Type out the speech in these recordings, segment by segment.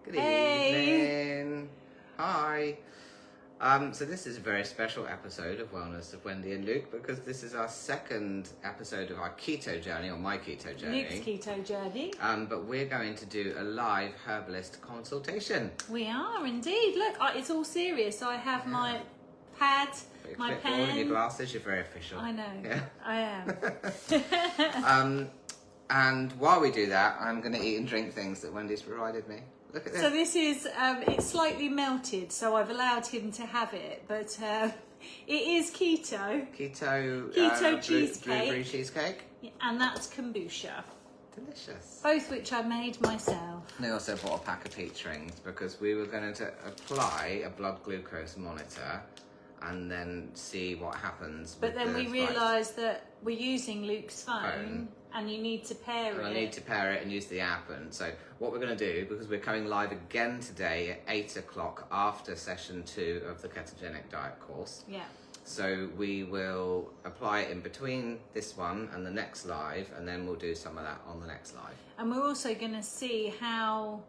Good Hey. evening. Hi. So this is a very special episode of Wellness of Wendy and Luke because this is our second episode of our keto journey, or my keto journey. Luke's keto journey. But we're going to do a live herbalist consultation. We are indeed. Look, it's all serious. I have my pad, my pen. All your glasses, you're very official. I know. Yeah. I am. And while we do that, I'm going to eat and drink things that Wendy's provided me. Look at this. So this is, it's slightly melted, so I've allowed him to have it, but it is keto. Keto cheesecake. Blueberry cheesecake. And that's kombucha. Delicious. Both which I made myself. And I also bought a pack of peach rings because we were going to apply a blood glucose monitor and then see what happens. But then we realised that we're using Luke's phone. And you need to pair it. I need to pair it and use the app. And so what we're going to do, because we're coming live again today at 8 o'clock after session 2 of the ketogenic diet course. Yeah. So we will apply it in between this one and the next live, and then we'll do some of that on the next live. And we're also going to see how,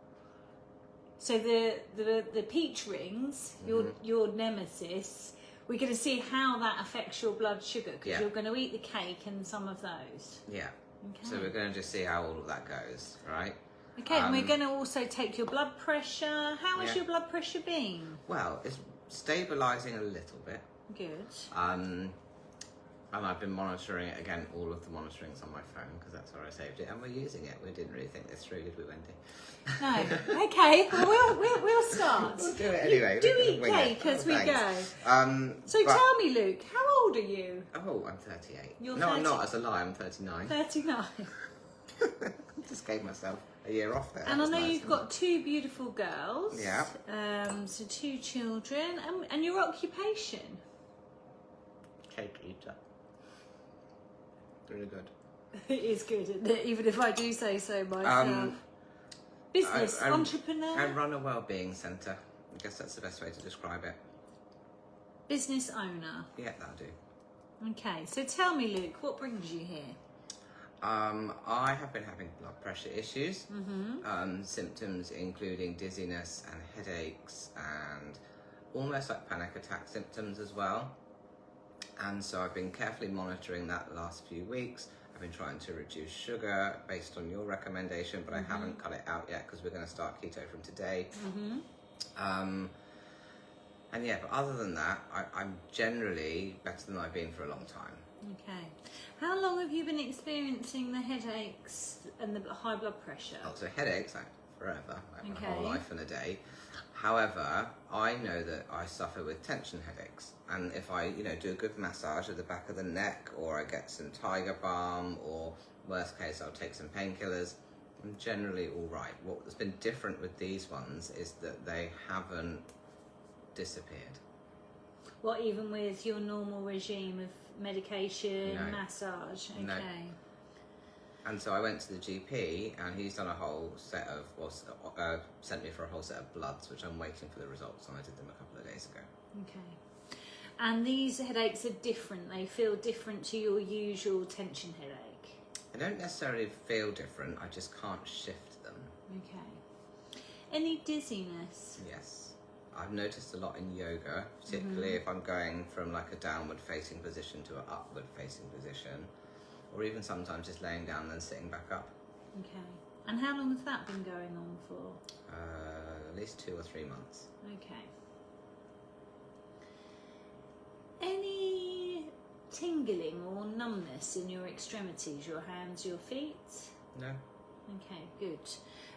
so the peach rings, your nemesis, we're going to see how that affects your blood sugar, because you're going to eat the cake and some of those. Yeah. Okay. So we're going to just see how all of that goes, right? Okay, and we're going to also take your blood pressure. How has your blood pressure been? Well, it's stabilising a little bit. Good. And I've been monitoring it again. All of the monitoring's on my phone because that's where I saved it, and we're using it. We didn't really think this through, did we, Wendy? No. Okay. Well, we'll start. We'll do it anyway. Do eat cake as we go. So tell me, Luke, how old are you? Oh, I'm 38. You're no, 30. I'm not. As a lie, I'm 39. 39. Just gave myself a year off there. And I know nice, you've got 2 beautiful girls. Yeah. So 2 children, and your occupation. Cake eater. Really good. It is good, isn't it? Even if I do say so myself. Business, entrepreneur. I run a wellbeing centre. I guess that's the best way to describe it. Business owner. Yeah, that'll do. Okay, so tell me, Luke, what brings you here? I have been having blood pressure issues. Symptoms including dizziness and headaches and almost like panic attack symptoms as well. And so I've been carefully monitoring that the last few weeks. I've been trying to reduce sugar based on your recommendation, but I haven't cut it out yet because we're going to start keto from today. And yeah, but other than that, I'm generally better than I've been for a long time. Okay. How long have you been experiencing the headaches and the high blood pressure? Oh, so headaches, like forever, like my whole life and a day. However, I know that I suffer with tension headaches, and if I, do a good massage at the back of the neck, or I get some tiger balm, or worst case, I'll take some painkillers, I'm generally all right. What's been different with these ones is that they haven't disappeared. What, even with your normal regime of medication, massage? Okay. No. And so I went to the GP, and he's done a whole set of, sent me for a whole set of bloods, which I'm waiting for the results, and I did them a couple of days ago. Okay. And these headaches are different. They feel different to your usual tension headache. I don't necessarily feel different. I just can't shift them. Okay. Any dizziness? Yes. I've noticed a lot in yoga, particularly if I'm going from like a downward facing position to an upward facing position. Or even sometimes just laying down and then sitting back up. Okay. And how long has that been going on for? At least 2 or 3 months. Okay. Any tingling or numbness in your extremities, your hands, your feet? No. Okay, good.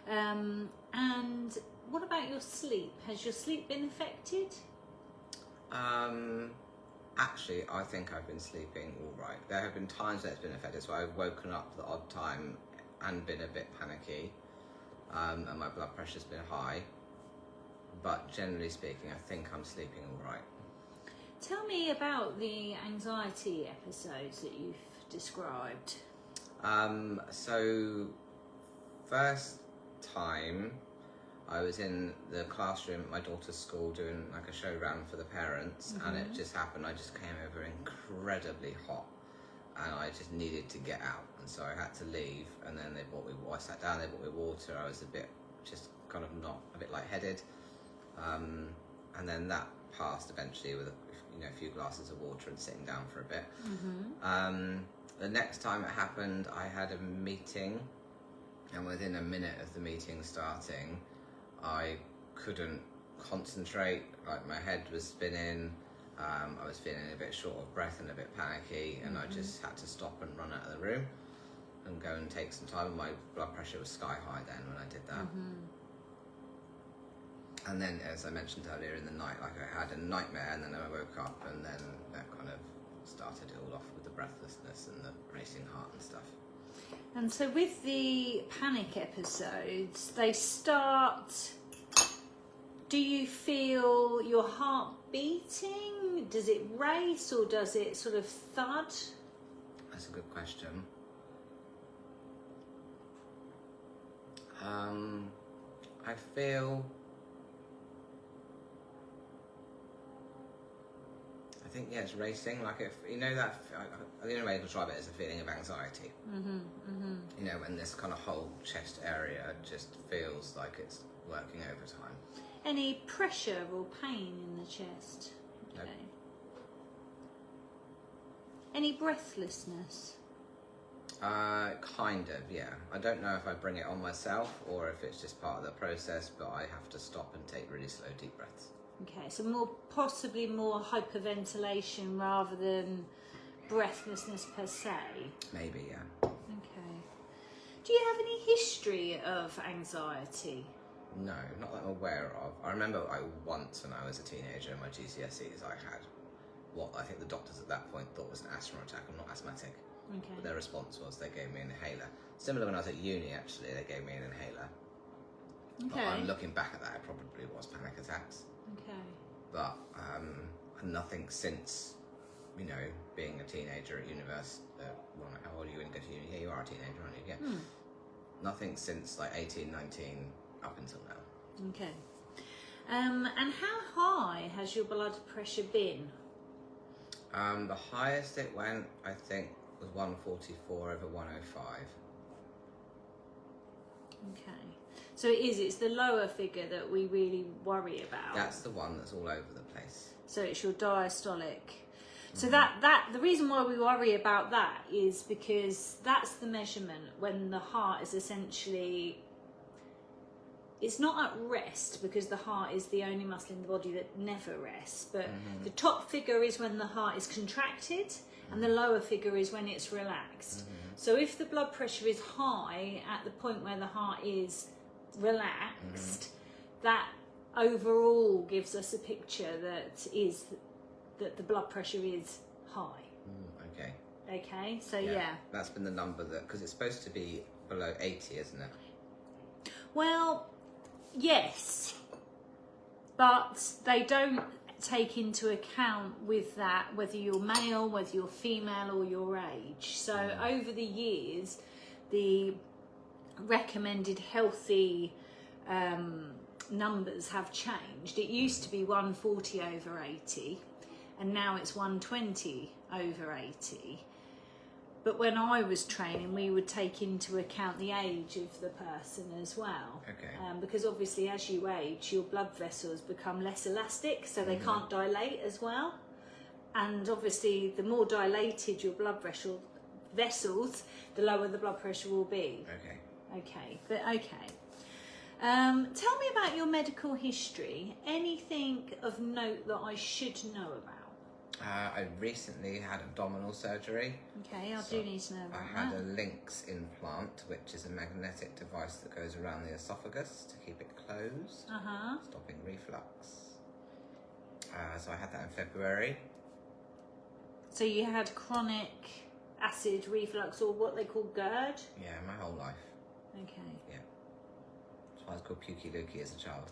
And what about your sleep? Has your sleep been affected? Actually, I think I've been sleeping all right. There have been times that it's been affected, so I've woken up the odd time and been a bit panicky, and my blood pressure's been high. But generally speaking, I think I'm sleeping all right. Tell me about the anxiety episodes that you've described. So, first time, I was in the classroom at my daughter's school doing like a show round for the parents, and it just happened. I just came over incredibly hot, and I just needed to get out, and so I had to leave. And then they bought me. I sat down. They bought me water. I was a bit just kind of not a bit lightheaded. And then that passed eventually with a few glasses of water and sitting down for a bit. The next time it happened, I had a meeting, and within a minute of the meeting starting, I couldn't concentrate. Like, my head was spinning. I was feeling a bit short of breath and a bit panicky, and I just had to stop and run out of the room and go and take some time. My blood pressure was sky high then when I did that. And then, as I mentioned earlier, in the night, like, I had a nightmare, and then I woke up, and then that kind of started it all off with the breathlessness and the racing heart and stuff. And so with the panic episodes, they start... Do you feel your heart beating? Does it race, or does it sort of thud? That's a good question. I feel... I think, yeah, it's racing. Like, if you know that, the only way I can describe it is a feeling of anxiety. You know, when this kind of whole chest area just feels like it's working overtime. Any pressure or pain in the chest? Okay. Nope. Any breathlessness? Kind of, yeah. I don't know if I bring it on myself or if it's just part of the process, but I have to stop and take really slow, deep breaths. Okay, so possibly more hyperventilation rather than breathlessness per se. Maybe, yeah. Okay. Do you have any history of anxiety? No, not that I'm aware of. I remember once when I was a teenager in my GCSEs, I had what I think the doctors at that point thought was an asthma attack. I'm not asthmatic. Okay. But their response was they gave me an inhaler. Similar when I was at uni, actually, they gave me an inhaler. Okay. But I'm looking back at that, it probably was panic attacks. Okay. But nothing since, you know, being a teenager at university. Well, how old are you when you go to uni? Yeah, you are a teenager, aren't you? Yeah. Nothing since like 18, 19, up until now. Okay. And how high has your blood pressure been? The highest it went, I think, was 144 over 105. Okay. So it's the lower figure that we really worry about. That's the one that's all over the place. So it's your diastolic. So that the reason why we worry about that is because that's the measurement when the heart is essentially, it's not at rest because the heart is the only muscle in the body that never rests, but the top figure is when the heart is contracted and the lower figure is when it's relaxed. So if the blood pressure is high at the point where the heart is relaxed, that overall gives us a picture that the blood pressure is high. Okay. Okay, so yeah. That's been the number because it's supposed to be below 80, isn't it? Well, yes, but they don't take into account with that whether you're male, whether you're female, or your age. So over the years, the recommended healthy numbers have changed. It used to be 140 over 80, and now it's 120 over 80. But when I was training, we would take into account the age of the person as well. Okay. Because obviously as you age, your blood vessels become less elastic, so they can't dilate as well. And obviously the more dilated your blood vessels, the lower the blood pressure will be. Okay. Okay, but okay. Tell me about your medical history. Anything of note that I should know about? I recently had abdominal surgery. Okay, I do need to know about I had that. a Lynx implant, which is a magnetic device that goes around the esophagus to keep it closed, stopping reflux. So I had that in February. So you had chronic acid reflux, or what they call GERD? Yeah, my whole life. Okay. Yeah. That's why I was called Pukey Lukey as a child.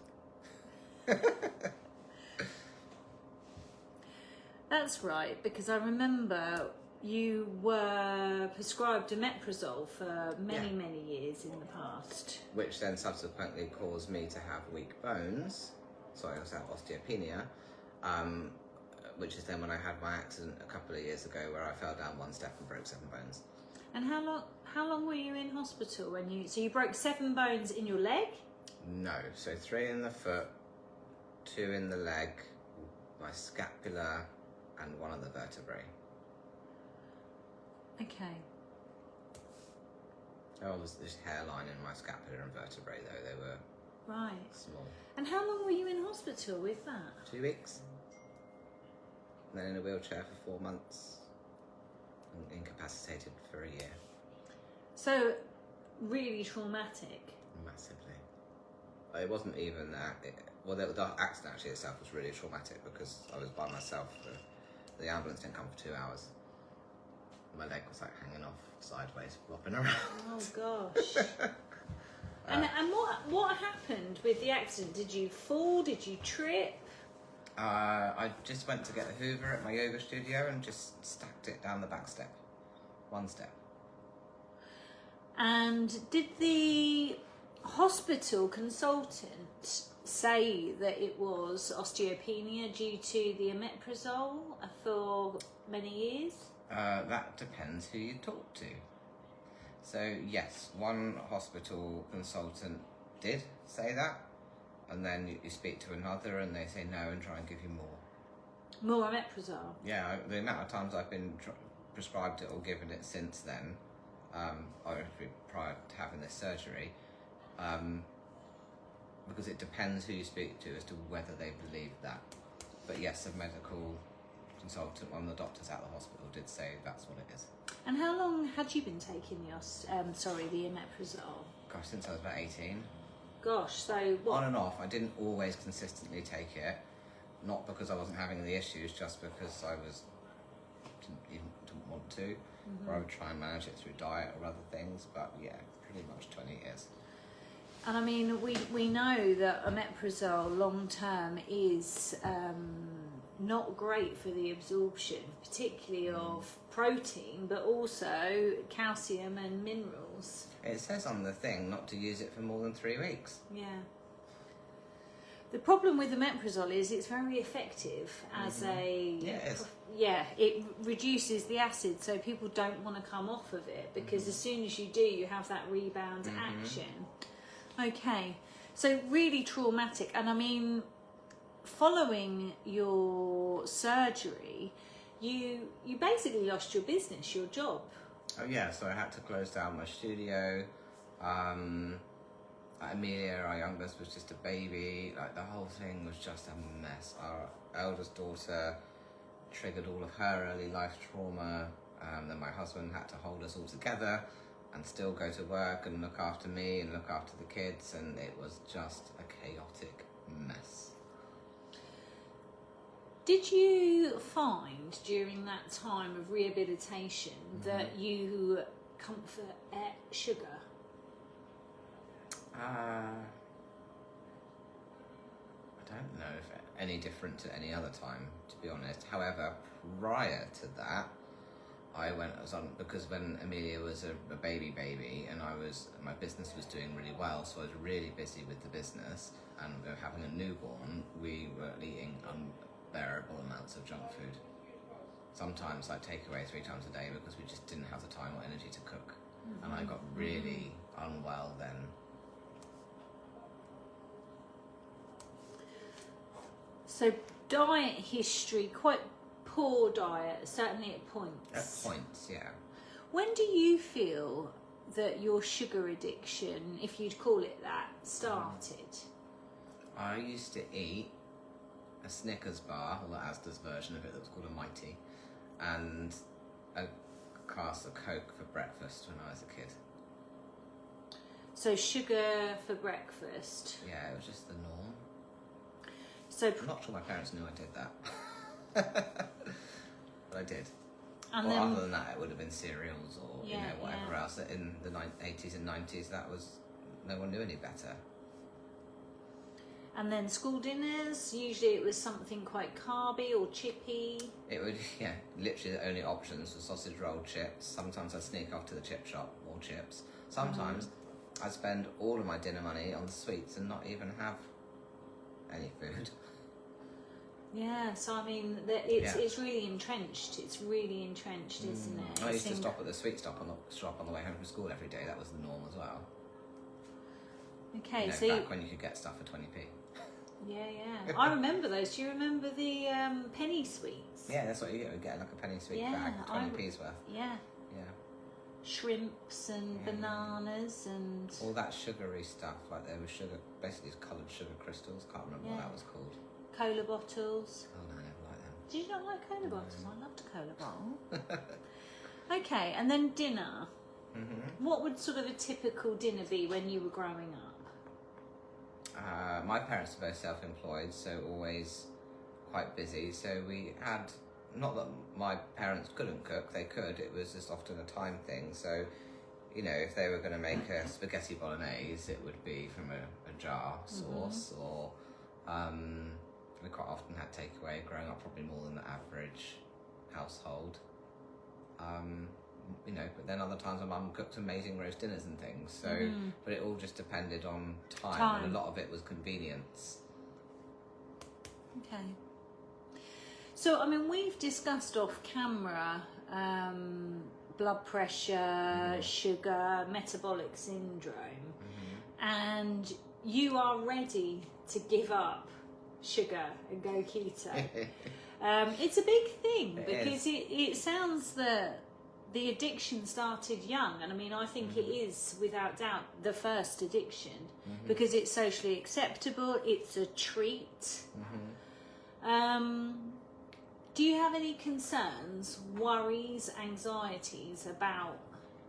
That's right, because I remember you were prescribed omeprazole for many years in the past. Which then subsequently caused me to have weak bones. So I also have osteopenia, which is then when I had my accident a couple of years ago where I fell down one step and broke 7 bones. And how long were you in hospital when so you broke 7 bones in your leg? No, so 3 in the foot, 2 in the leg, my scapula, and 1 of the vertebrae. Okay. Oh, there's this hairline in my scapula and vertebrae, though. They were small. And how long were you in hospital with that? 2 weeks. And then in a wheelchair for 4 months. And incapacitated for a year. So, really traumatic. Massively. It wasn't even that. The accident actually itself was really traumatic because I was by myself. The ambulance didn't come for 2 hours. My leg was like hanging off sideways, flopping around. Oh gosh. And what happened with the accident? Did you fall? Did you trip? I just went to get the Hoover at my yoga studio and just stacked it down the back step. 1 step. And did the hospital consultant say that it was osteopenia due to the omeprazole for many years? That depends who you talk to. So yes, one hospital consultant did say that, and then you speak to another and they say no and try and give you more. More omeprazole? Yeah, the amount of times I've been prescribed it or given it since then, obviously prior to having this surgery, because it depends who you speak to as to whether they believe that. But yes, a medical consultant, one of the doctors at the hospital, did say that's what it is. And how long had you been taking the omeprazole? Gosh, since I was about 18. Gosh, so what? On and off. I didn't always consistently take it, not because I wasn't having the issues, just because I didn't want to, or I would try and manage it through diet or other things. But yeah, pretty much 20 years. And I mean, we know that omeprazole long term is not great for the absorption, particularly of protein, but also calcium and minerals. It says on the thing not to use it for more than 3 weeks. Yeah. The problem with omeprazole is it's very effective as it reduces the acid, so people don't want to come off of it because as soon as you do, you have that rebound action. Okay, so really traumatic. And I mean, following your surgery, you basically lost your business, your job. Oh yeah, so I had to close down my studio. Amelia, our youngest, was just a baby. Like, the whole thing was just a mess. Our eldest daughter triggered all of her early life trauma. Then my husband had to hold us all together and still go to work and look after me and look after the kids, and it was just a chaotic mess. Did you find during that time of rehabilitation that you comfort ate sugar? I don't know if any different to any other time, to be honest. However, prior to that, because when Amelia was a baby and my business was doing really well, so I was really busy with the business, and we were having a newborn, we were eating unbearable amounts of junk food. Sometimes I'd take away 3 times a day because we just didn't have the time or energy to cook. And I got really unwell then. So diet history, quite poor diet, certainly at points. At points, yeah. When do you feel that your sugar addiction, if you'd call it that, started? I used to eat a Snickers bar, or the Asda's version of it that was called a Mighty, and a glass of Coke for breakfast when I was a kid. So sugar for breakfast? Yeah, it was just the norm. So I'm not sure my parents knew I did that. But I did. And well, then, other than that, it would have been cereals or whatever else. In the 80s and 90s, no one knew any better. And then school dinners, usually it was something quite carby or chippy. It would, literally the only options were sausage roll chips. Sometimes I'd sneak off to the chip shop, more chips. Sometimes I'd spend all of my dinner money on sweets and not even have any food. Yeah, so I mean, it's really entrenched. It's really entrenched, isn't it? I used to stop at the sweet shop on the way home from school every day. That was the norm as well. Okay, you know, so back when you could get stuff for 20p. Yeah. I remember those. Do you remember the penny sweets? Yeah, that's what you get like a penny sweet bag, 20p's worth. Yeah. Shrimps and bananas and all that sugary stuff. Like there was sugar, basically coloured sugar crystals. Can't remember what that was called. Cola bottles. Oh no, I never liked them. Did you not like cola bottles? I loved a cola bottle. Okay, and then dinner. What would sort of a typical dinner be when you were growing up? My parents are both self-employed, so always quite busy. So we had, not that my parents couldn't cook, they could, it was just often a time thing. So, you know, if they were going to make a spaghetti bolognese, it would be from a jar sauce, or we quite often had takeaway growing up, probably more than the average household. You know, but then other times my mum cooked amazing roast dinners and things. So, but it all just depended on time, and a lot of it was convenience. Okay. So, I mean, we've discussed off camera blood pressure, sugar, metabolic syndrome, and you are ready to give up sugar and go keto. It's a big thing because it sounds that the addiction started young, and I mean, I think it is without doubt the first addiction because it's socially acceptable, it's a treat. Do you have any concerns, worries, anxieties about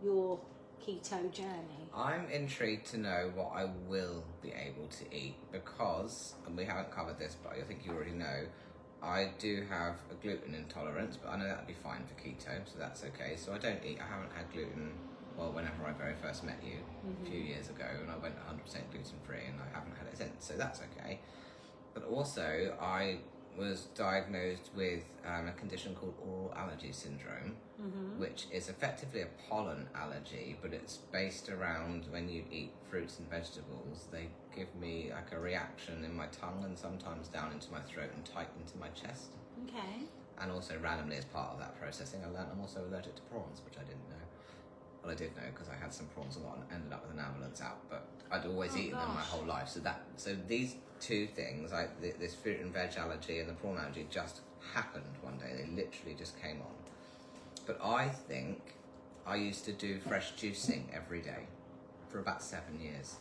your keto journey? I'm intrigued to know what I will be able to eat because, and we haven't covered this, but I think you already know, I do have a gluten intolerance, but I know that'd be fine for keto, so that's okay. So I haven't had gluten, well, whenever I very first met you a few years ago, and I went 100% gluten free, and I haven't had it since, so that's okay. But also, I was diagnosed with a condition called oral allergy syndrome, which is effectively a pollen allergy, but it's based around when you eat fruits and vegetables, they give me like a reaction in my tongue and sometimes down into my throat and tight into my chest. Okay. And also randomly as part of that processing, I learned I'm also allergic to prawns, which I didn't know. Well, I did know because I had some prawns and ended up with an ambulance out, but I'd always eaten them my whole life. So these two things, this fruit and veg allergy and the prawn allergy, just happened one day. They literally just came on. But I think I used to do fresh juicing every day for about 7 years.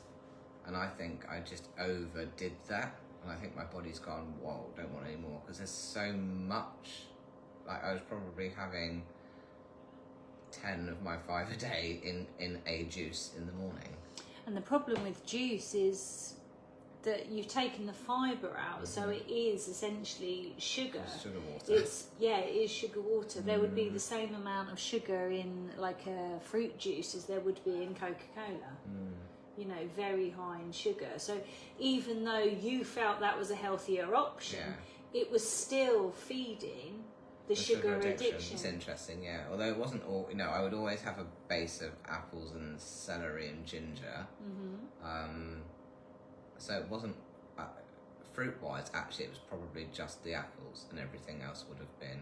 And I think I just overdid that. And I think my body's gone, whoa, don't want any more. Because there's so much. Like I was probably having 10 of my 5 a day in a juice in the morning. And the problem with juice is that you've taken the fibre out, so it is essentially sugar. It's sugar water. It is sugar water. There would be the same amount of sugar in like a fruit juice as there would be in Coca-Cola. You know, very high in sugar. So even though you felt that was a healthier option, it was still feeding the sugar addiction. It's interesting, yeah. Although it wasn't all, you know, I would always have a base of apples and celery and ginger. So it wasn't, fruit-wise, actually it was probably just the apples and everything else would have been...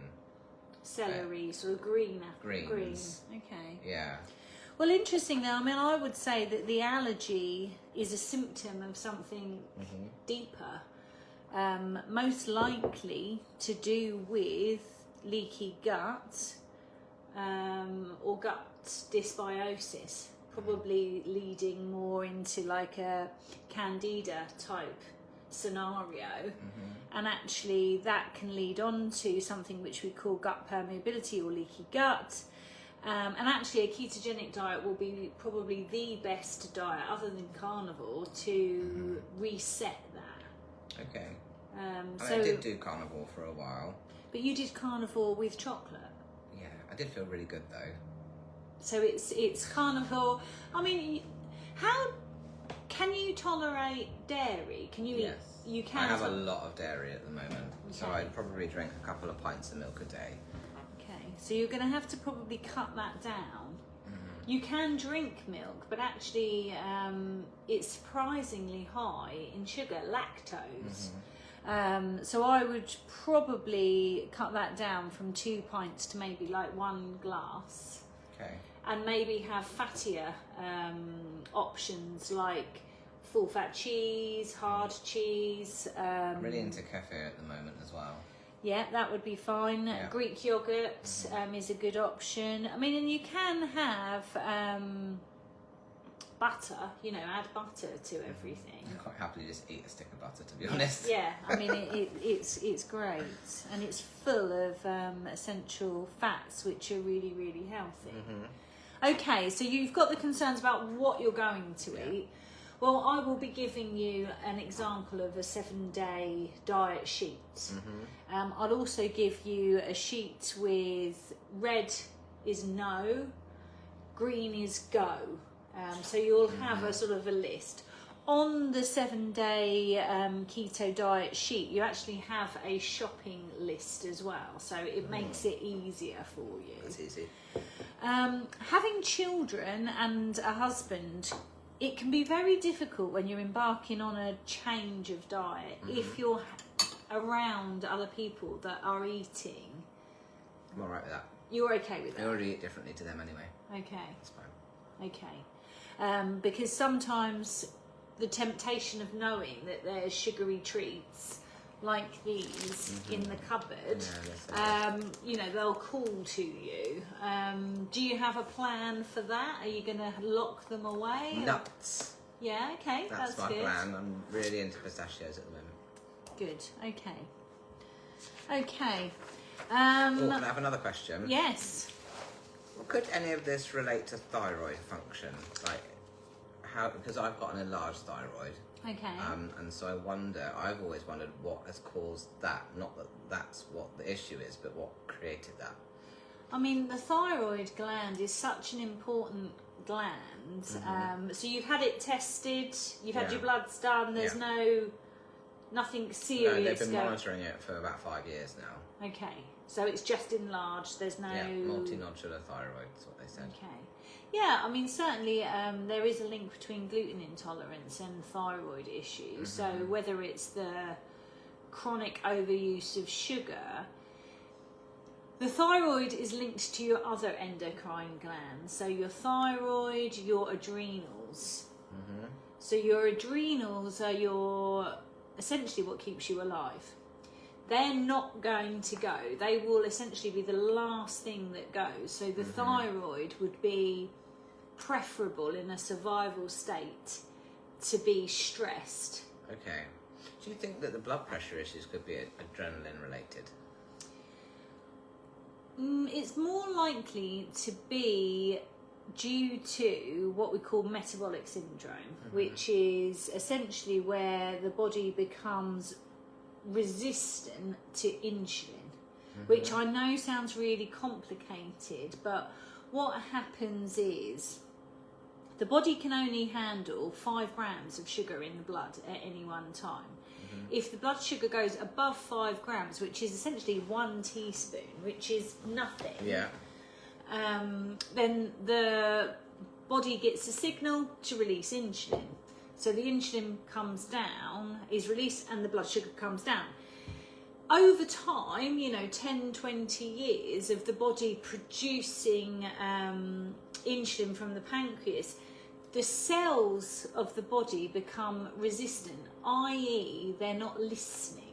Celery, sort of green apple. Greens. Green, okay. Yeah. Well, interesting though, I mean, I would say that the allergy is a symptom of something deeper. Most likely to do with leaky gut or gut dysbiosis, probably leading more into like a candida type scenario, and actually that can lead on to something which we call gut permeability or leaky gut, and actually a ketogenic diet will be probably the best diet other than carnivore to reset that. Okay. So I did do carnivore for a while. But you did carnivore with chocolate. Yeah, I did feel really good though. So it's carnivore. I mean, how can you tolerate dairy? Can you eat? You can. I have a lot of dairy at the moment, so I'd probably drink a couple of pints of milk a day. Okay, so you're going to have to probably cut that down. You can drink milk, but actually it's surprisingly high in sugar, lactose. So I would probably cut that down from 2 pints to maybe like 1 glass. Okay. And maybe have fattier options like full fat cheese, hard cheese. I'm really into kefir at the moment as well. Yeah, that would be fine. Yeah. Greek yogurt is a good option. I mean, and you can have butter, add butter to everything. I quite happily just eat a stick of butter, to be honest. Yeah, I mean, it's great. And it's full of essential fats, which are really, really healthy. Okay, so you've got the concerns about what you're going to eat. Well, I will be giving you an example of a 7-day diet sheet. I'll also give you a sheet with red is no, green is go. So you'll have a sort of a list. On the 7-day keto diet sheet, you actually have a shopping list as well. So it makes it easier for you. That's easy. Having children and a husband, it can be very difficult when you're embarking on a change of diet if you're around other people that are eating. I'm all right with that. You're okay with that? I already eat differently to them anyway. Okay. That's fine. Okay. Because sometimes the temptation of knowing that there's sugary treats like these in the cupboard, they'll call to you. Do you have a plan for that? Are you going to lock them away? Nuts. Yeah, okay, that's my good. plan. I'm really into pistachios at the moment. Good, okay. Okay. Can I have another question? Yes. Could any of this relate to thyroid function? Like, how? Because I've got an enlarged thyroid. Okay. And so I've always wondered what has caused that. Not that that's what the issue is, but what created that. I mean, the thyroid gland is such an important gland. So you've had it tested, you've had your bloods done, there's nothing serious. No, they've been monitoring it for about 5 years now. Okay, so it's just enlarged, there's no... Yeah, multinodular thyroid is what they said. Okay. Yeah, I mean, certainly there is a link between gluten intolerance and thyroid issues. So whether it's the chronic overuse of sugar, the thyroid is linked to your other endocrine glands. So your thyroid, your adrenals. So your adrenals are essentially what keeps you alive. They're not going to go. They will essentially be the last thing that goes. So the thyroid would be preferable in a survival state to be stressed. Okay. Do you think that the blood pressure issues could be adrenaline related? It's more likely to be due to what we call metabolic syndrome, which is essentially where the body becomes resistant to insulin, which I know sounds really complicated, but what happens is the body can only handle 5 grams of sugar in the blood at any one time. If the blood sugar goes above 5 grams, which is essentially 1 teaspoon, which is nothing, then the body gets a signal to release insulin. So the insulin comes down, is released, and the blood sugar comes down. Over time, 10, 20 years of the body producing insulin from the pancreas, the cells of the body become resistant, i.e. they're not listening.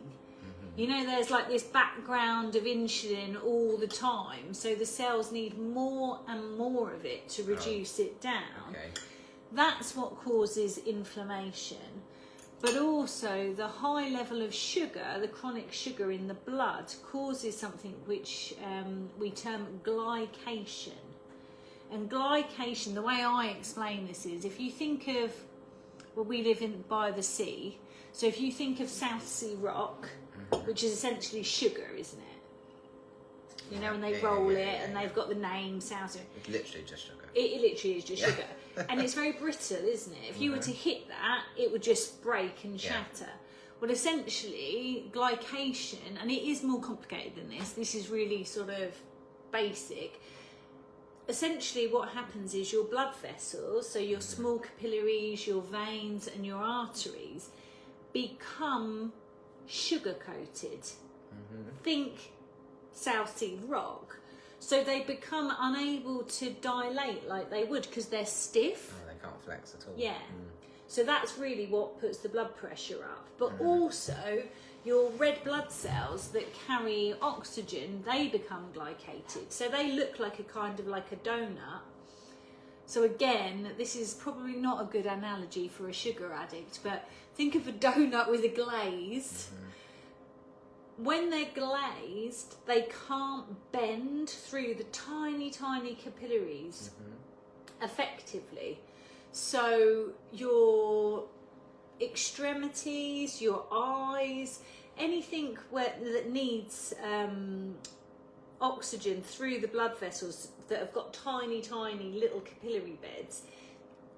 There's like this background of insulin all the time, so the cells need more and more of it to reduce it down. Okay. That's what causes inflammation. But also the high level of sugar, the chronic sugar in the blood, causes something which we term glycation. And glycation, the way I explain this is, if you think of, we live by the sea, so if you think of South Sea rock, which is essentially sugar, isn't it? And they roll it, and they've got the name South Sea. It's literally just sugar. It literally is just sugar. And it's very brittle, isn't it? If you were to hit that, it would just break and shatter. Well, essentially, glycation, and it is more complicated than this, this is really sort of basic. Essentially, what happens is your blood vessels, so your small capillaries, your veins, and your arteries, become sugar-coated. Think South Sea rock. So they become unable to dilate like they would because they're stiff. Oh, they can't flex at all. Yeah. So that's really what puts the blood pressure up. But also your red blood cells that carry oxygen, they become glycated. So they look like a kind of like a donut. So again, this is probably not a good analogy for a sugar addict, but think of a donut with a glaze. When they're glazed, they can't bend through the tiny, tiny capillaries effectively. So your extremities, your eyes, anything that needs oxygen through the blood vessels that have got tiny, tiny little capillary beds,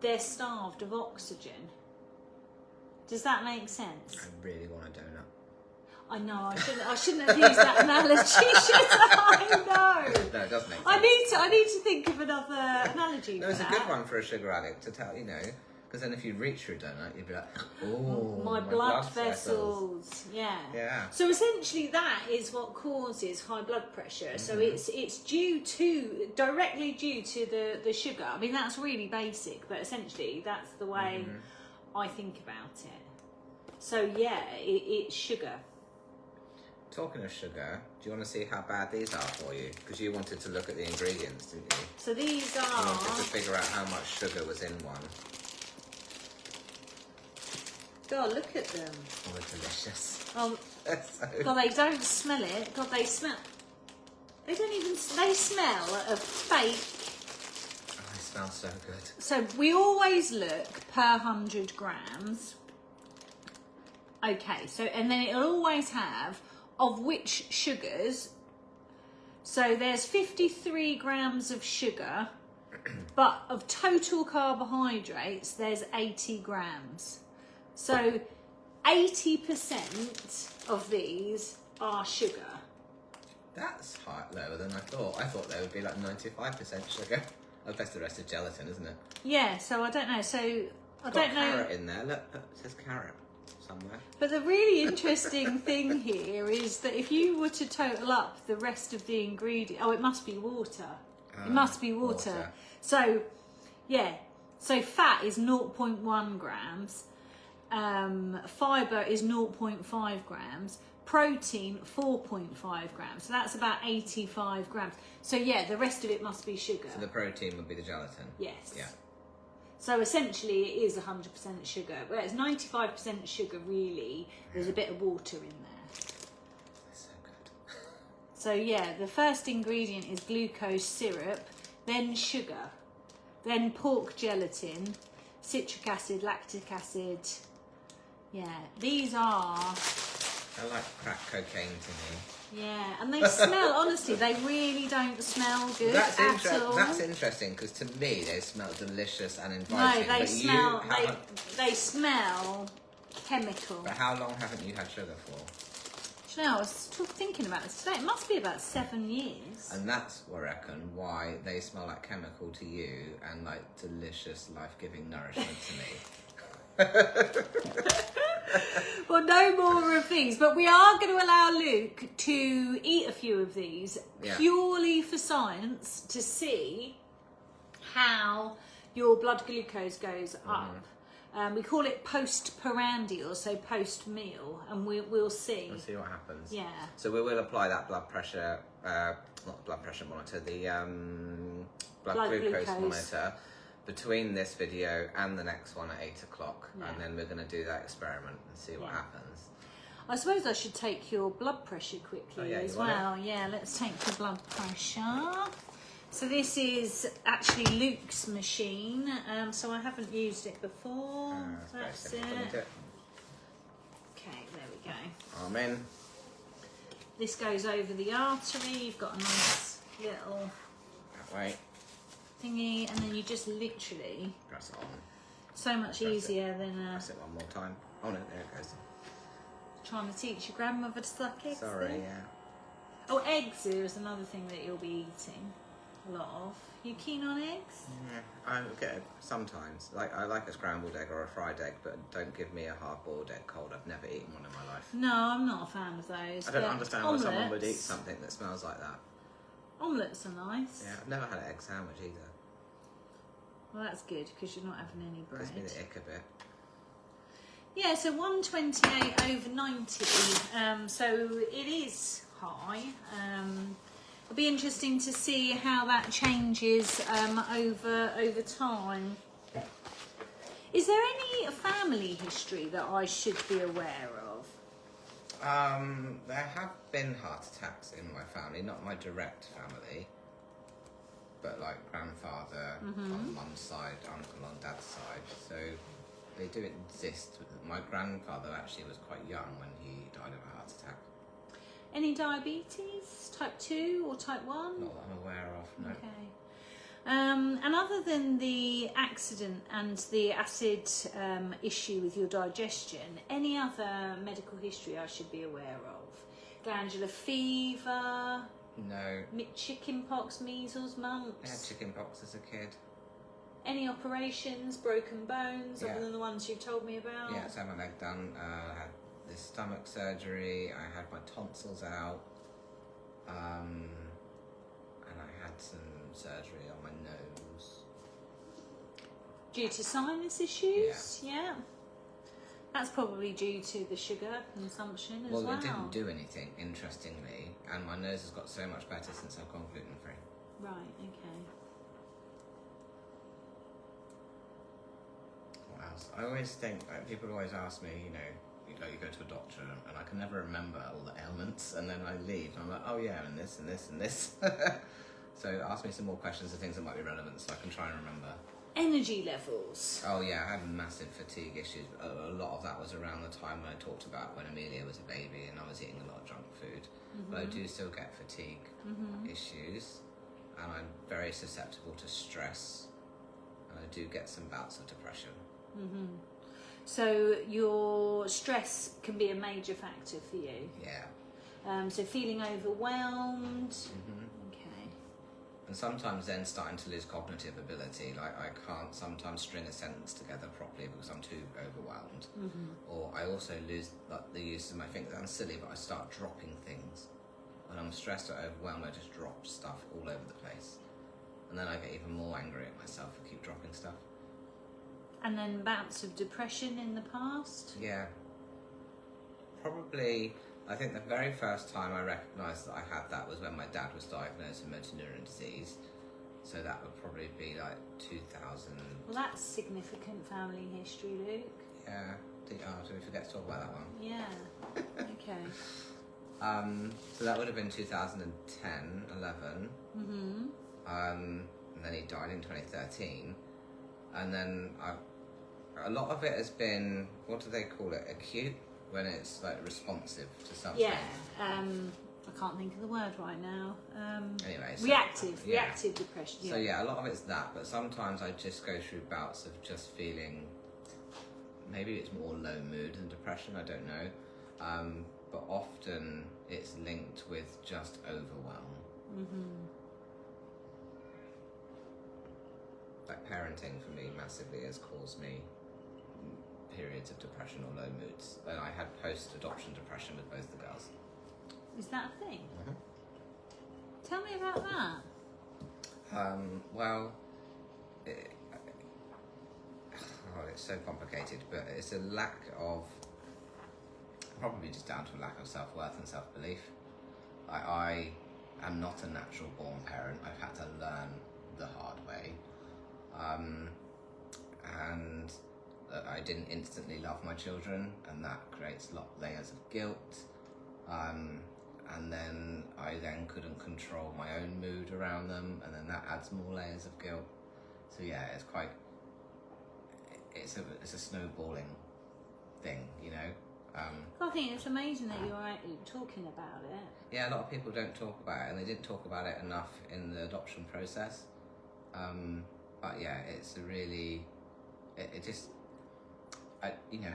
they're starved of oxygen. Does that make sense? I really want a donut. I know, I shouldn't have used that analogy, should I? No. No, it does make sense. I need to think of another analogy No, for it's that. a good one for a sugar addict to tell, you know, because then if you reach for a donut, you'd be like, oh, my blood vessels. Yeah. Yeah. So essentially that is what causes high blood pressure. So it's directly due to the sugar. I mean, that's really basic, but essentially that's the way I think about it. So yeah, it's sugar. Talking of sugar, do you want to see how bad these are for you? Because you wanted to look at the ingredients, didn't you? So these You are... wanted to figure out how much sugar was in one. God, look at them. Oh, they're delicious. Oh, So... God, they don't smell it. God, they smell... They don't even... They smell of fake... Oh, they smell so good. So we always look per 100 grams. Okay, so, and then it'll always have of which sugars. So there's 53 grams of sugar, but of total carbohydrates, there's 80 grams. So 80% of these are sugar. That's lower than I thought. I thought there would be like 95% sugar. I guess the rest is gelatin, isn't it? Yeah, so I don't know. So I Got don't know. carrot in there. Look, it says carrot somewhere. But the really interesting thing here is that if you were to total up the rest of the ingredient, it must be water. It must be water. So, yeah. So fat is 0.1 grams. Fibre is 0.5 grams. Protein, 4.5 grams. So that's about 85 grams. So yeah, the rest of it must be sugar. So the protein would be the gelatin? Yes. Yeah. So essentially it is 100% sugar. Whereas 95% sugar really, there's a bit of water in there. It's so good. So yeah, the first ingredient is glucose syrup, then sugar, then pork gelatin, citric acid, lactic acid. Yeah, these are... They're like crack cocaine to me. Yeah, and they smell, honestly, they really don't smell good at all. That's interesting, because to me they smell delicious and No, inviting. they but smell, you they smell chemical. But how long haven't you had sugar for? Do you know, I was thinking about this today. It must be about 7 years. And that's, I reckon, why they smell like chemical to you and like delicious, life-giving nourishment to me. Well, no more of these, but we are going to allow Luke to eat a few of these purely for science to see how your blood glucose goes up. We call it post-prandial, so post-meal, and we'll see. We'll see what happens. Yeah. So we will apply that blood pressure, not the blood pressure monitor, the blood glucose monitor between this video and the next one at 8 o'clock, and then we're going to do that experiment and see what happens. I suppose I should take your blood pressure quickly as well. Yeah, let's take the blood pressure. So this is actually Luke's machine, so I haven't used it before. That's it. Okay, there we go. Amen. This goes over the artery. You've got a nice little That way. thingy, and then you just literally Press it on. so much easier than Press it one more time. Oh no, there it goes. trying to teach your grandmother to suck eggs. Sorry, there. yeah. Oh, eggs is another thing that you'll be eating a lot of. You keen on eggs? Yeah, I get it sometimes. Like I like a scrambled egg or a fried egg, but don't give me a hard-boiled egg cold. I've never eaten one in my life. No, I'm not a fan of those. I don't understand why someone would eat omelettes- something that smells like that. Omelettes are nice. Yeah, I've never had an egg sandwich either. Well, that's good because you're not having any bread. Gives me the ick a bit. Yeah, so 128/90. So it is high. It'll be interesting to see how that changes over time. Is there any family history that I should be aware of? There have been heart attacks in my family, not my direct family, but like grandfather on mum's side, uncle on dad's side. So they do exist. My grandfather actually was quite young when he died of a heart attack. Any diabetes, type 2 or type 1? Not that I'm aware of, no. Okay. And other than the accident and the acid issue with your digestion, any other medical history I should be aware of? Glandular fever? No. Chicken pox, measles, mumps? I had chicken pox as a kid. Any operations, broken bones, other than the ones you've told me about? Yeah, so I had my leg done. I had this stomach surgery. I had my tonsils out. And I had some surgery on my nose. Due to sinus issues? Yeah. That's probably due to the sugar consumption as well. Well, it didn't do anything, interestingly, and my nose has got so much better since I've gone gluten-free. Right, okay. What else? I always think, people always ask me, you go to a doctor, and I can never remember all the ailments, and then I leave, and I'm like, oh yeah, and this, and this, and this. So ask me some more questions of things that might be relevant, so I can try and remember. Energy levels. Oh yeah, I had massive fatigue issues. A lot of that was around the time when I talked about when Amelia was a baby and I was eating a lot of junk food. But I do still get fatigue issues, and I'm very susceptible to stress, and I do get some bouts of depression. So your stress can be a major factor for you. Yeah. So feeling overwhelmed. And sometimes then starting to lose cognitive ability, like I can't sometimes string a sentence together properly because I'm too overwhelmed. Or I also lose the use of my fingers. Sounds silly, but I start dropping things. When I'm stressed or overwhelmed, I just drop stuff all over the place. And then I get even more angry at myself for keep dropping stuff. And then bouts of depression in the past? Yeah. Probably, I think the very first time I recognised that I had that was when my dad was diagnosed with motor neuron disease. So that would probably be like 2000. Well, that's significant family history, Luke. Yeah. Did we forget to talk about that one? Yeah. Okay. So that would have been 2010, 11. And then he died in 2013. And then a lot of it has been, what do they call it? Acute? When it's like responsive to something. Yeah, I can't think of the word right now. Anyway, reactive depression. Yeah. So yeah, a lot of it's that, but sometimes I just go through bouts of just feeling, maybe it's more low mood than depression, I don't know. But often it's linked with just overwhelm. Like parenting for me massively has caused me periods of depression or low moods, and I had post-adoption depression with both the girls. Is that a thing? Tell me about that. Well, it's so complicated, but it's a lack of, probably just down to a lack of self-worth and self-belief. I am not a natural born parent. I've had to learn the hard way, and I didn't instantly love my children, and that creates layers of guilt. And then I couldn't control my own mood around them, and then that adds more layers of guilt. So yeah, it's a snowballing thing, you know. I think it's amazing that you're talking about it. Yeah, a lot of people don't talk about it, and they didn't talk about it enough in the adoption process. But yeah, it's a really,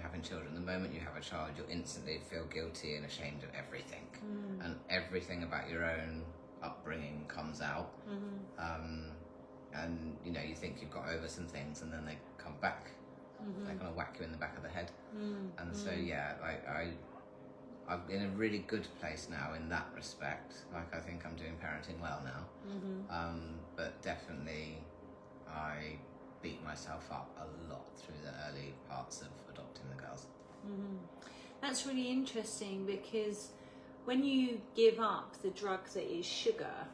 having children, the moment you have a child, you'll instantly feel guilty and ashamed of everything. And everything about your own upbringing comes out. And, you think you've got over some things, and then they come back. They're going to whack you in the back of the head. And so, yeah, I'm in a really good place now in that respect. Like, I think I'm doing parenting well now. But definitely, I beat myself up a lot through the early parts of adopting the girls. That's really interesting, because when you give up the drug that is sugar,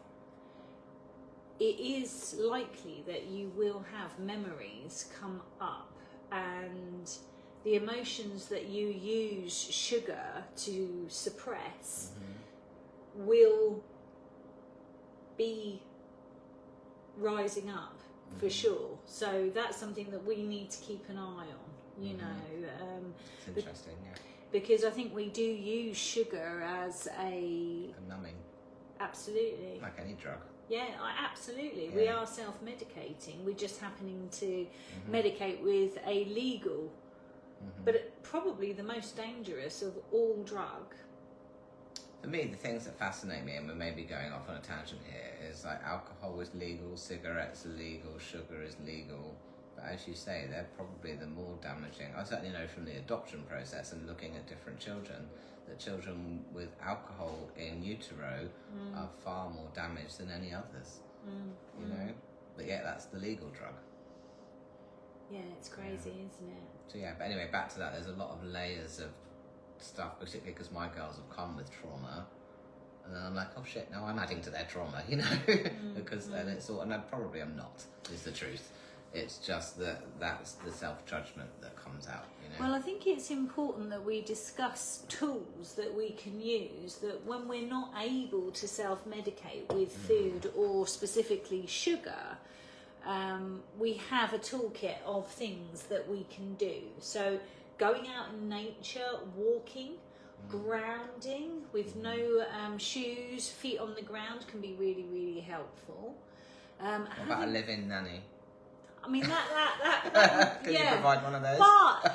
it is likely that you will have memories come up, and the emotions that you use sugar to suppress will be rising up for sure. So that's something that we need to keep an eye on, you know. It's interesting, yeah. Because I think we do use sugar as a numbing. Absolutely. Like any drug. Yeah, absolutely. Yeah. We are self-medicating. We're just happening to medicate with a legal, but probably the most dangerous of all drug. For me, the things that fascinate me, and we're maybe going off on a tangent here, is like alcohol is legal, cigarettes are legal, sugar is legal. But as you say, they're probably the more damaging. I certainly know from the adoption process and looking at different children, that children with alcohol in utero are far more damaged than any others. You know? But yeah, that's the legal drug. Yeah, it's crazy, isn't it? So yeah, but anyway, back to that, there's a lot of layers of stuff, particularly because my girls have come with trauma, and then I'm like, oh shit, now I'm adding to their trauma, you know? Because and it's all, and I probably am not, is the truth. It's just that that's the self-judgment that comes out, you know? Well, I think it's important that we discuss tools that we can use, that when we're not able to self-medicate with food or specifically sugar, we have a toolkit of things that we can do. So going out in nature, walking, grounding with no shoes, feet on the ground can be really, really helpful. What about a live-in nanny? I mean, that Can yeah. you provide one of those? But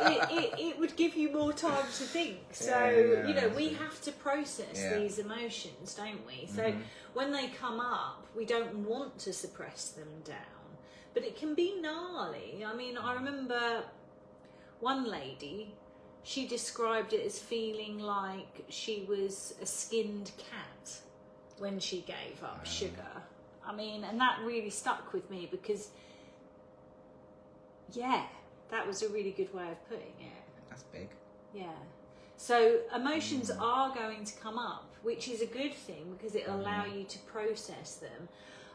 it would give you more time to think. So, you know, we have to process these emotions, don't we? So when they come up, we don't want to suppress them down. But it can be gnarly. I mean, I remember one lady, she described it as feeling like she was a skinned cat when she gave up sugar. I mean, and that really stuck with me because, yeah, that was a really good way of putting it. That's big. Yeah. So emotions are going to come up, which is a good thing because it'll allow you to process them.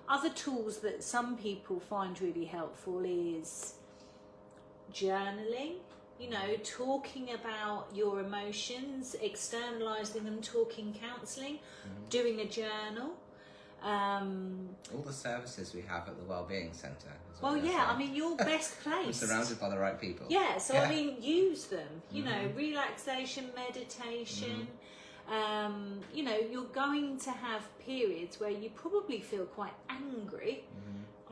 Other tools that some people find really helpful is journaling, you know, talking about your emotions, externalizing them, talking counselling, doing a journal. All the services we have at the Wellbeing Centre. Well, yeah, I mean, you're best placed. We're surrounded by the right people. Yeah, so I mean, use them. You know, relaxation, meditation. You know, you're going to have periods where you probably feel quite angry.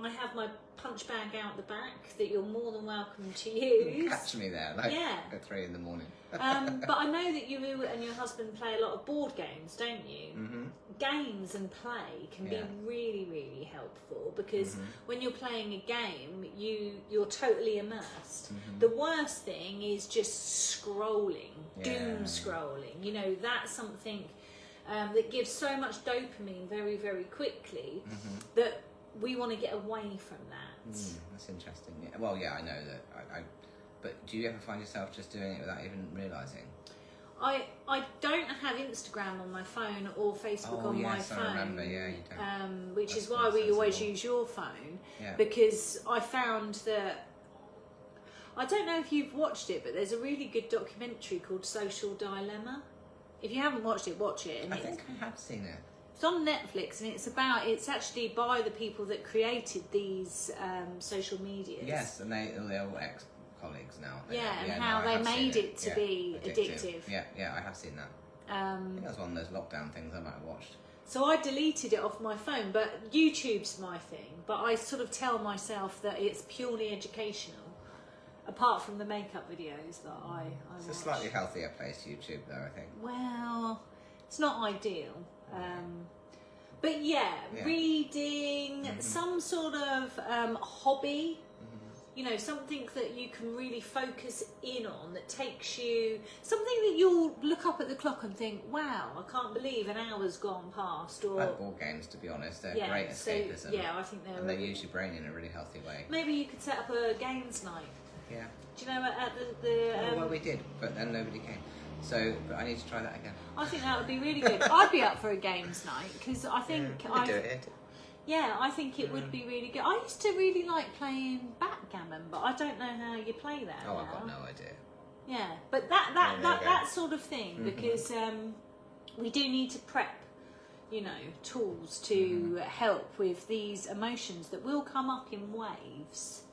I have my punch bag out the back that you're more than welcome to use. Catch me there, like at 3 in the morning. But I know that you and your husband play a lot of board games, don't you? Games and play can be really, really helpful because when you're playing a game, you're totally immersed. The worst thing is just scrolling, doom scrolling. You know, that's something that gives so much dopamine very, very quickly that we want to get away from that. That's interesting. Yeah. Well, yeah, I know that. But do you ever find yourself just doing it without even realising? I don't have Instagram on my phone or Facebook on my phone. I remember. Yeah, you don't. Which is why we always use your phone. Yeah. Because I found that, I don't know if you've watched it, but there's a really good documentary called Social Dilemma. If you haven't watched it, watch it. And I think I have seen it. It's on Netflix, and it's actually by the people that created these social medias. Yes, and they're all ex-colleagues now. And how they made it to be addictive. Yeah, I have seen that. I think that was one of those lockdown things I might have watched. So I deleted it off my phone, but YouTube's my thing. But I sort of tell myself that it's purely educational, apart from the makeup videos that I watch. It's a slightly healthier place, YouTube, though, I think. Well, it's not ideal. But reading, some sort of hobby, you know, something that you can really focus in on, that takes you, something that you'll look up at the clock and think, wow, I can't believe an hour's gone past. Or like board games, to be honest, they're great escapism. So, I think and they use your brain in a really healthy way. Maybe you could set up a games night. Yeah. Do you know at the well, we did, but then nobody came. So, but I need to try that again. I think that would be really good. I'd be up for a games night because I think I do it. Yeah, I think it would be really good. I used to really like playing backgammon, but I don't know how you play that. Oh, now. I've got no idea. Yeah, but that sort of thing, because we do need to prep, tools to help with these emotions that will come up in waves.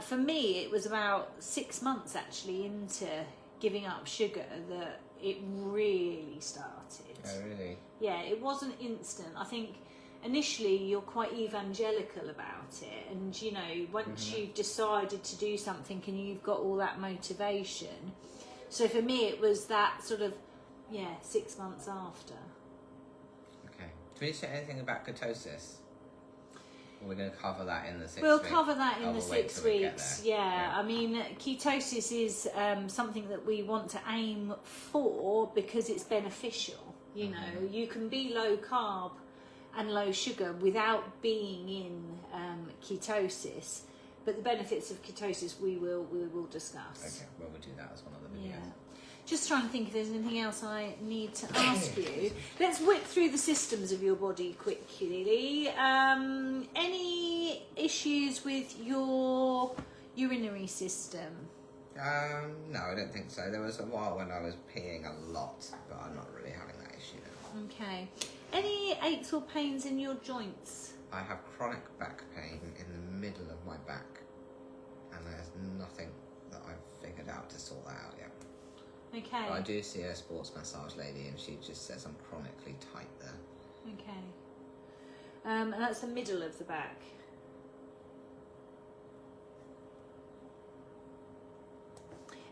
For me, it was about 6 months actually into giving up sugar that it really started. Oh, really? Yeah, it wasn't instant. I think initially you're quite evangelical about it, and once you've decided to do something and you've got all that motivation. So for me it was that sort of 6 months after. Okay. Do we say anything about ketosis? We're going to cover that in the 6 weeks. We'll cover that in the 6 weeks. Yeah. I mean, ketosis is something that we want to aim for because it's beneficial. You can be low carb and low sugar without being in ketosis, but the benefits of ketosis we will discuss. Okay, well, we'll do that as one of the videos. Yeah. Just trying to think if there's anything else I need to ask you. Let's whip through the systems of your body quickly. Any issues with your urinary system? No, I don't think so. There was a while when I was peeing a lot, but I'm not really having that issue now. Okay. Any aches or pains in your joints? I have chronic back pain in the middle of my back, and there's nothing that I've figured out to sort that out yet. Okay. But I do see a sports massage lady, and she just says I'm chronically tight there. Okay. And that's the middle of the back.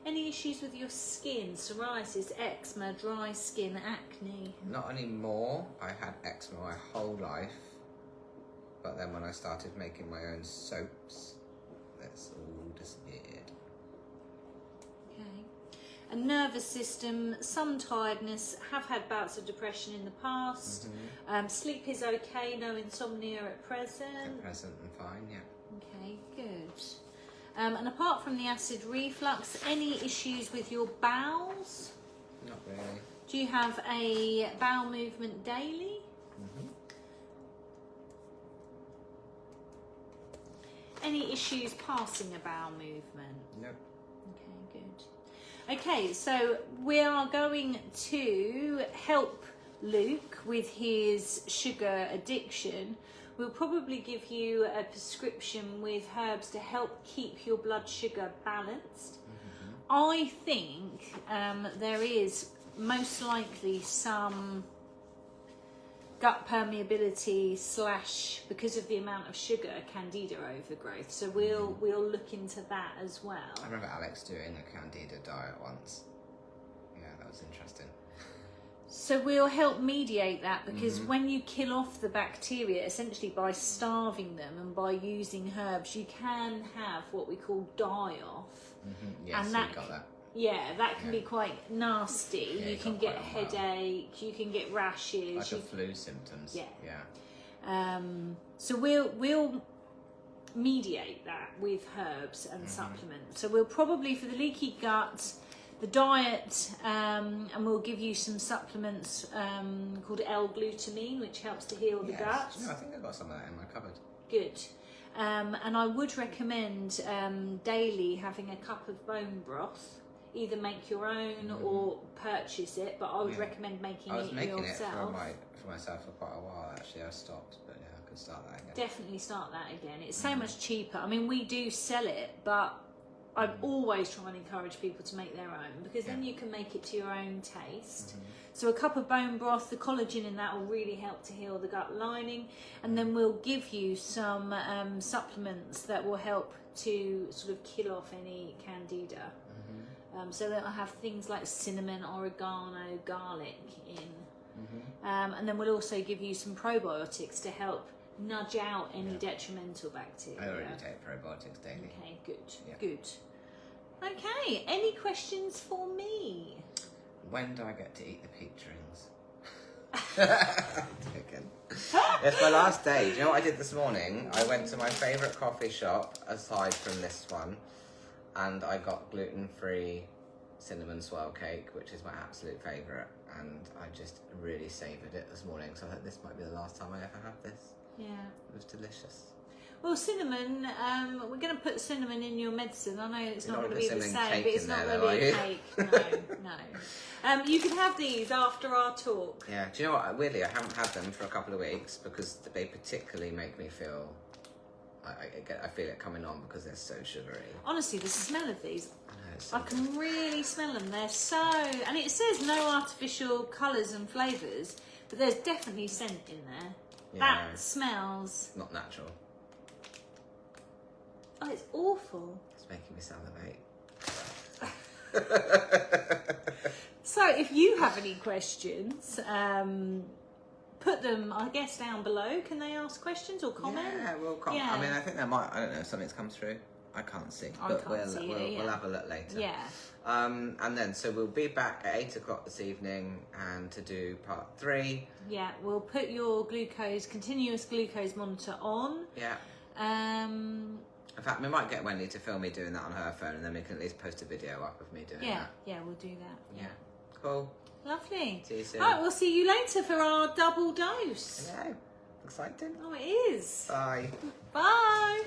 Any issues with your skin? Psoriasis, eczema, dry skin, acne? Not anymore. I had eczema my whole life, but then when I started making my own soaps, that's all disappeared. Okay. A nervous system, some tiredness, have had bouts of depression in the past. Sleep is okay, no insomnia at present. At present and fine, yeah. Okay, good. And apart from the acid reflux, any issues with your bowels? Not really. Do you have a bowel movement daily? Any issues passing a bowel movement? Nope. Okay, good. Okay, so we are going to help Luke with his sugar addiction. We'll probably give you a prescription with herbs to help keep your blood sugar balanced. I think there is most likely some gut permeability / because of the amount of sugar, candida overgrowth. So we'll look into that as well. I remember Alex doing a candida diet once. Yeah, that was interesting. So we'll help mediate that, because when you kill off the bacteria, essentially by starving them and by using herbs, you can have what we call die-off. Yes, and that, got that. Yeah, that can be quite nasty. Yeah, you can get headache, you can get rashes. Like the flu symptoms. Yeah. So we'll mediate that with herbs and supplements. So we'll probably, for the leaky gut, the diet, and we'll give you some supplements called L-glutamine, which helps to heal the gut. No, I think I've got some of that in my cupboard. Good. And I would recommend daily having a cup of bone broth. Either make your own or purchase it, but I would recommend making it yourself. I was making it for myself for quite a while, actually. I stopped, but yeah, I could start that again. Definitely start that again. It's so much cheaper. I mean, we do sell it, but I always try and encourage people to make their own, because then you can make it to your own taste. So a cup of bone broth, the collagen in that will really help to heal the gut lining, and then we'll give you some supplements that will help to sort of kill off any candida. So they'll have things like cinnamon, oregano, garlic in. And then we'll also give you some probiotics to help nudge out any detrimental bacteria. I already take probiotics daily. Okay, good. Okay, any questions for me? When do I get to eat the peach rings? It's my last day. Do you know what I did this morning? I went to my favourite coffee shop, aside from this one, And I got gluten-free cinnamon swirl cake, which is my absolute favourite, and I just really savoured it this morning, so I thought this might be the last time I ever have this. Yeah. It was delicious. Well, cinnamon, we're going to put cinnamon in your medicine. I know it's not You're going to be the putting same, but it's not there, really a are cake. No. You can have these after our talk. Yeah, do you know what? Weirdly, I haven't had them for a couple of weeks because they particularly make me feel... I feel it coming on because they're so sugary. Honestly, the smell of these, I know, it's so I can really smell them. They're so... And it says no artificial colours and flavours, but there's definitely scent in there. Yeah. That smells... Not natural. Oh, it's awful. It's making me salivate. So if you have any questions, put them, I guess, down below. Can they ask questions or comment? Yeah, we'll comment. Yeah. I mean, I think there might, I don't know if something's come through. I can't see. I But can't see it, we'll yeah. have a look later. Yeah. And then, so we'll be back at 8 o'clock this evening and to do part 3. Yeah, we'll put your continuous glucose monitor on. Yeah. In fact, we might get Wendy to film me doing that on her phone, and then we can at least post a video up of me doing that. Yeah, we'll do that. Yeah. Cool. Lovely. See you soon. Right, we'll see you later for our double dose. Yeah. Exciting. Oh, it is. Bye. Bye.